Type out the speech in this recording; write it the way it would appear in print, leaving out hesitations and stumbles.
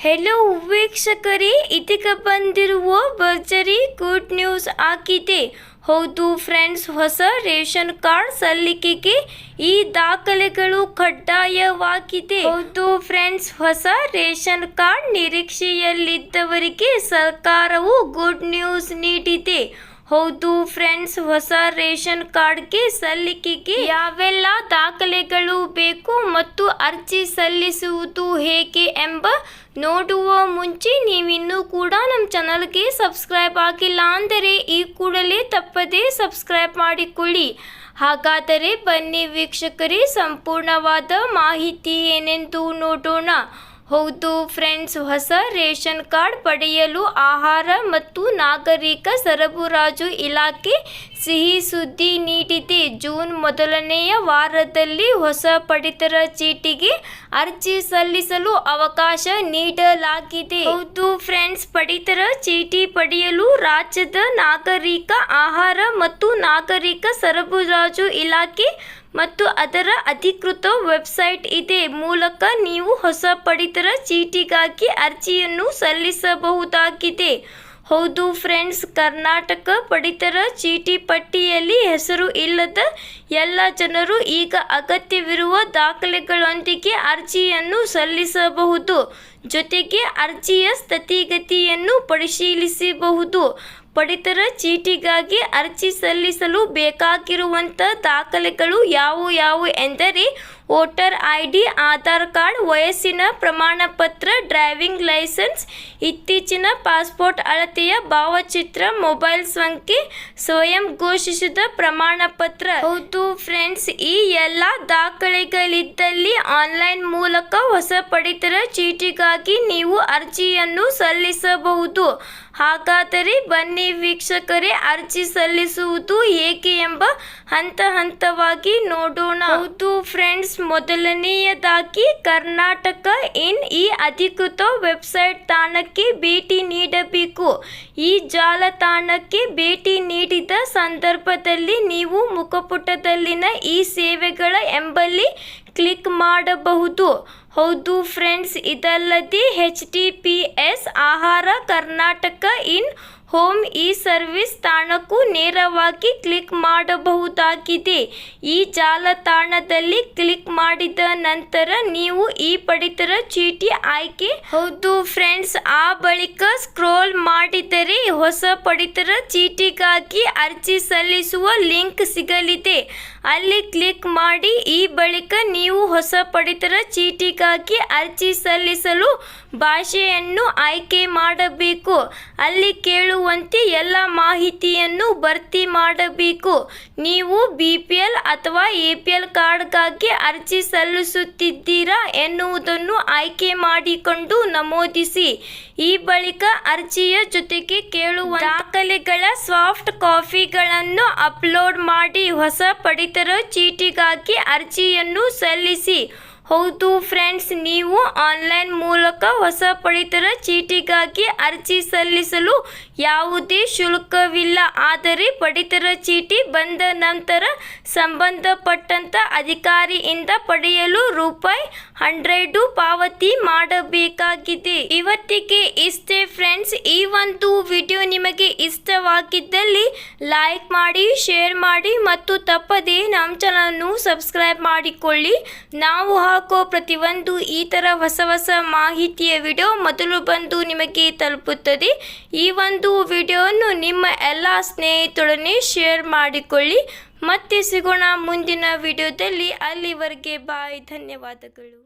Hello ವೀಕ್ಷಕರೇ, ಇದೀಗ ಬಂದಿರುವ ಭರ್ಜರಿ ಗುಡ್ ನ್ಯೂಸ್ ಆಗಿದೆ. ಹೌದು ಫ್ರೆಂಡ್ಸ್, ಹೊಸ ರೇಷನ್ ಕಾರ್ಡ್ ಸಲ್ಲಿಕೆಗೆ ಈ ದಾಖಲೆಗಳು ಕಡ್ಡಾಯವಾಗಿದೆ. ಹೌದು ಫ್ರೆಂಡ್ಸ್, ಹೊಸ ರೇಷನ್ ಕಾರ್ಡ್ ನಿರೀಕ್ಷೆಯಲ್ಲಿದ್ದವರಿಗೆ ಸರ್ಕಾರವು ಗುಡ್ ನ್ಯೂಸ್ ನೀಡಿದೆ. ಹೌದು ಫ್ರೆಂಡ್ಸ್, ಹೊಸ ರೇಷನ್ ಕಾರ್ಡ್ಗೆ ಸಲ್ಲಿಕೆಗೆ ಯಾವೆಲ್ಲ ದಾಖಲೆಗಳು ಬೇಕು ಮತ್ತು ಅರ್ಜಿ ಸಲ್ಲಿಸುವುದು ಹೇಗೆ ಎಂಬ ನೋಡುವ ಮುಂಚೆ ನೀವಿನ್ನೂ ಕೂಡ ನಮ್ಮ ಚಾನಲ್ಗೆ ಸಬ್ಸ್ಕ್ರೈಬ್ ಆಗಿಲ್ಲ ಅಂದರೆ ಈ ಕೂಡಲೇ ತಪ್ಪದೇ ಸಬ್ಸ್ಕ್ರೈಬ್ ಮಾಡಿಕೊಳ್ಳಿ. ಹಾಗಾದರೆ ಬನ್ನಿ ವೀಕ್ಷಕರೇ, ಸಂಪೂರ್ಣವಾದ ಮಾಹಿತಿ ಏನೆಂದು ನೋಡೋಣ. ಹೌದು ಫ್ರೆಂಡ್ಸ್, ಹೊಸ ರೇಷನ್ ಕಾರ್ಡ್ ಪಡೆಯಲು ಆಹಾರ ಮತ್ತು ನಾಗರಿಕ ಸರಬರಾಜು ಇಲಾಖೆ ಸಿಹಿ ಸುದ್ದಿ ನೀಡಿದೆ. ಜೂನ್ ಮೊದಲನೆಯ ವಾರದಲ್ಲಿ ಹೊಸ ಪಡಿತರ ಚೀಟಿಗೆ ಅರ್ಜಿ ಸಲ್ಲಿಸಲು ಅವಕಾಶ ನೀಡಲಾಗಿದೆ. ಹೌದು ಫ್ರೆಂಡ್ಸ್, ಪಡಿತರ ಚೀಟಿ ಪಡೆಯಲು ರಾಜ್ಯದ ನಾಗರಿಕ ಆಹಾರ ಮತ್ತು ನಾಗರಿಕ ಸರಬರಾಜು ಇಲಾಖೆ ಮತ್ತು ಅದರ ಅಧಿಕೃತ ವೆಬ್ಸೈಟ್ ಇದೆ ಮೂಲಕ ನೀವು ಹೊಸ ಪಡಿತರ ಚೀಟಿಗಾಗಿ ಅರ್ಜಿಯನ್ನು ಸಲ್ಲಿಸಬಹುದಾಗಿದೆ. ಹೌದು ಫ್ರೆಂಡ್ಸ್, ಕರ್ನಾಟಕ ಪಡಿತರ ಚೀಟಿ ಪಟ್ಟಿಯಲ್ಲಿ ಹೆಸರು ಇಲ್ಲದ ಎಲ್ಲ ಜನರು ಈಗ ಅಗತ್ಯವಿರುವ ದಾಖಲೆಗಳೊಂದಿಗೆ ಅರ್ಜಿಯನ್ನು ಸಲ್ಲಿಸಬಹುದು. ಜೊತೆಗೆ ಅರ್ಜಿಯ ಸ್ಥಿತಿಗತಿಯನ್ನು ಪರಿಶೀಲಿಸಬಹುದು. ಪಡಿತರ ಚೀಟಿಗಾಗಿ ಅರ್ಜಿ ಸಲ್ಲಿಸಲು ಬೇಕಾಗಿರುವಂಥ ದಾಖಲೆಗಳು ಯಾವುವು ಎಂದರೆ ವೋಟರ್ ಐಡಿ, ಆಧಾರ್ ಕಾರ್ಡ್, ವಯಸ್ಸಿನ ಪ್ರಮಾಣಪತ್ರ, ಡ್ರೈವಿಂಗ್ ಲೈಸೆನ್ಸ್, ಇತ್ತೀಚಿನ ಪಾಸ್ಪೋರ್ಟ್ ಅಳತೆಯ ಭಾವಚಿತ್ರ, ಮೊಬೈಲ್ ಸಂಖ್ಯೆ, ಸ್ವಯಂ ಘೋಷಿಸಿದ ಪ್ರಮಾಣಪತ್ರ. ಹೌದು ಫ್ರೆಂಡ್ಸ್, ಈ ಎಲ್ಲ ದಾಖಲೆಗಳಿದ್ದಲ್ಲಿ ಆನ್ಲೈನ್ ಮೂಲಕ ಹೊಸ ಪಡಿತರ ಚೀಟಿಗಾಗಿ ನೀವು ಅರ್ಜಿಯನ್ನು ಸಲ್ಲಿಸಬಹುದು. ಹಾಗಾದರೆ ಬನ್ನಿ ವೀಕ್ಷಕರೇ, ಅರ್ಜಿ ಸಲ್ಲಿಸುವುದು ಹೇಗೆ ಎಂಬ ಹಂತವಾಗಿ ನೋಡೋಣ. ಹೌದು ಫ್ರೆಂಡ್ಸ್, ಮೊದಲನೆಯದಾಗಿ ಕರ್ನಾಟಕ ಇನ್ ಈ ಅಧಿಕೃತ ವೆಬ್ಸೈಟ್ ತಾಣಕ್ಕೆ ಭೇಟಿ ನೀಡಬೇಕು. ಈ ಜಾಲತಾಣಕ್ಕೆ ಭೇಟಿ ನೀಡಿದ ಸಂದರ್ಭದಲ್ಲಿ ನೀವು ಮುಖಪುಟದಲ್ಲಿನ ಈ ಸೇವೆಗಳ ಎಂಬಲ್ಲಿ ಕ್ಲಿಕ್ ಮಾಡಬಹುದು. ಹೌದು ಫ್ರೆಂಡ್ಸ್, ಇದಲ್ಲದೆ HTTPS ಆಹಾರ ಕರ್ನಾಟಕ ಇನ್ ಹೋಮ್ ಈ ಸರ್ವಿಸ್ ತಾಣಕ್ಕೂ ನೇರವಾಗಿ ಕ್ಲಿಕ್ ಮಾಡಬಹುದಾಗಿದೆ. ಈ ಜಾಲತಾಣದಲ್ಲಿ ಕ್ಲಿಕ್ ಮಾಡಿದ ನಂತರ ನೀವು ಈ ಪಡಿತರ ಚೀಟಿ ಆಯ್ಕೆ. ಹೌದು ಫ್ರೆಂಡ್ಸ್, ಆ ಬಳಿಕ ಸ್ಕ್ರೋಲ್ ಮಾಡಿದರೆ ಹೊಸ ಪಡಿತರ ಚೀಟಿಗಾಗಿ ಅರ್ಜಿ ಸಲ್ಲಿಸುವ ಲಿಂಕ್ ಸಿಗಲಿದೆ. ಅಲ್ಲಿ ಕ್ಲಿಕ್ ಮಾಡಿ ಈ ಬಳಿಕ ನೀವು ಹೊಸ ಪಡಿತರ ಚೀಟಿಗಾಗಿ ಅರ್ಜಿ ಸಲ್ಲಿಸಲು ಭಾಷೆಯನ್ನು ಆಯ್ಕೆ ಮಾಡಬೇಕು. ಅಲ್ಲಿ ಕೇಳುವಂತೆ ಎಲ್ಲ ಮಾಹಿತಿಯನ್ನು ಭರ್ತಿ ಮಾಡಬೇಕು. ನೀವು BPL ಅಥವಾ APL ಕಾರ್ಡ್ಗಾಗಿ ಅರ್ಜಿ ಸಲ್ಲಿಸುತ್ತಿದ್ದೀರಾ ಎನ್ನುವುದನ್ನು ಆಯ್ಕೆ ಮಾಡಿಕೊಂಡು ನಮೂದಿಸಿ. ಈ ಬಳಿಕ ಅರ್ಜಿಯ ಜೊತೆಗೆ ಕೇಳುವ ದಾಖಲೆಗಳ ಸಾಫ್ಟ್ ಕಾಪಿಗಳನ್ನು ಅಪ್ಲೋಡ್ ಮಾಡಿ ಹೊಸ ಪಡಿತರ ಚೀಟಿಗಾಗಿ ಅರ್ಜಿಯನ್ನು ಸಲ್ಲಿಸಿ. ಹೌದು ಫ್ರೆಂಡ್ಸ್, ನೀವು ಆನ್ಲೈನ್ ಮೂಲಕ ಹೊಸ ಪಡಿತರ ಚೀಟಿಗಾಗಿ ಅರ್ಜಿ ಸಲ್ಲಿಸಲು ಯಾವುದೇ ಶುಲ್ಕವಿಲ್ಲ. ಆದರೆ ಪಡಿತರ ಚೀಟಿ ಬಂದ ನಂತರ ಸಂಬಂಧಪಟ್ಟಂತ ಅಧಿಕಾರಿಯಿಂದ ಪಡೆಯಲು ₹100 ಪಾವತಿ ಮಾಡಬೇಕಾಗಿದೆ. ಇವತ್ತಿಗೆ ಇಷ್ಟೇ ಫ್ರೆಂಡ್ಸ್. ಈ ಒಂದು ವಿಡಿಯೋ ನಿಮಗೆ ಇಷ್ಟವಾಗಿದ್ದಲ್ಲಿ ಲೈಕ್ ಮಾಡಿ, ಶೇರ್ ಮಾಡಿ ಮತ್ತು ತಪ್ಪದೇ ನಮ್ಮ ಚಾನಲನ್ನು ಸಬ್ಸ್ಕ್ರೈಬ್ ಮಾಡಿಕೊಳ್ಳಿ. ನಾವು ಹಾಕೋ ಪ್ರತಿಯೊಂದು ಈ ಥರ ಹೊಸ ಮಾಹಿತಿಯ ವಿಡಿಯೋ ಮೊದಲು ಬಂದು ನಿಮಗೆ ತಲುಪುತ್ತದೆ. ಈ ಒಂದು ವಿಡಿಯೋವನ್ನು ನಿಮ್ಮ ಎಲ್ಲ ಸ್ನೇಹಿತರೊಡನೆ ಶೇರ್ ಮಾಡಿಕೊಳ್ಳಿ. ಮತ್ತೆ ಸಿಗೋಣ ಮುಂದಿನ ವಿಡಿಯೋದಲ್ಲಿ. ಅಲ್ಲಿವರೆಗೆ ಬಾಯ್, ಧನ್ಯವಾದಗಳು.